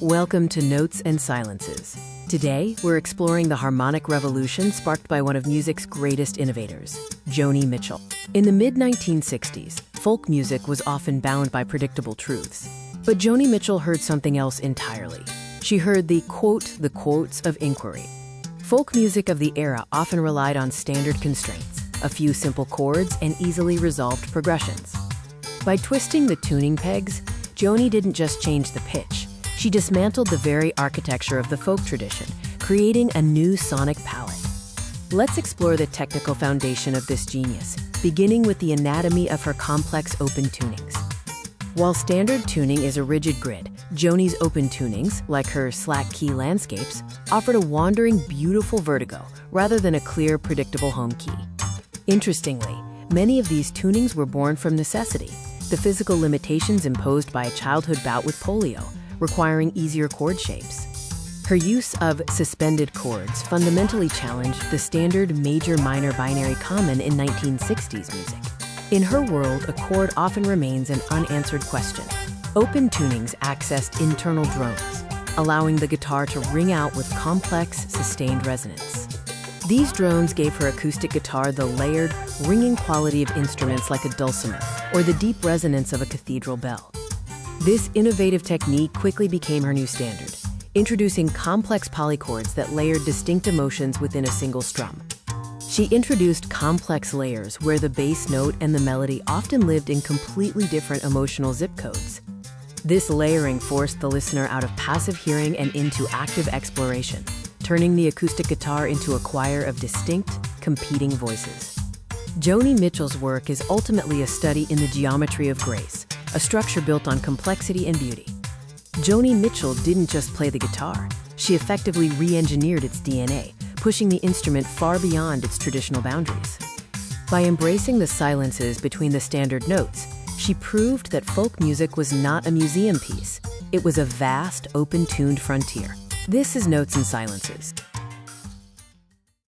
Welcome to Notes and Silences. Today, we're exploring the harmonic revolution sparked by one of music's greatest innovators, Joni Mitchell. In the mid-1960s, folk music was often bound by predictable truths. But Joni Mitchell heard something else entirely. She heard the quotes of inquiry. Folk music of the era often relied on standard constraints, a few simple chords, and easily resolved progressions. By twisting the tuning pegs, Joni didn't just change the pitch. She dismantled the very architecture of the folk tradition, creating a new sonic palette. Let's explore the technical foundation of this genius, beginning with the anatomy of her complex open tunings. While standard tuning is a rigid grid, Joni's open tunings, like her slack key landscapes, offered a wandering, beautiful vertigo rather than a clear, predictable home key. Interestingly, many of these tunings were born from necessity, the physical limitations imposed by a childhood bout with polio, requiring easier chord shapes. Her use of suspended chords fundamentally challenged the standard major-minor binary common in 1960s music. In her world, a chord often remains an unanswered question. Open tunings accessed internal drones, allowing the guitar to ring out with complex, sustained resonance. These drones gave her acoustic guitar the layered, ringing quality of instruments like a dulcimer or the deep resonance of a cathedral bell. This innovative technique quickly became her new standard, introducing complex polychords that layered distinct emotions within a single strum. She introduced complex layers where the bass note and the melody often lived in completely different emotional zip codes. This layering forced the listener out of passive hearing and into active exploration, turning the acoustic guitar into a choir of distinct, competing voices. Joni Mitchell's work is ultimately a study in the geometry of grace, a structure built on complexity and beauty. Joni Mitchell didn't just play the guitar, she effectively re-engineered its DNA, pushing the instrument far beyond its traditional boundaries. By embracing the silences between the standard notes, she proved that folk music was not a museum piece. It was a vast, open-tuned frontier. This is Notes and Silences.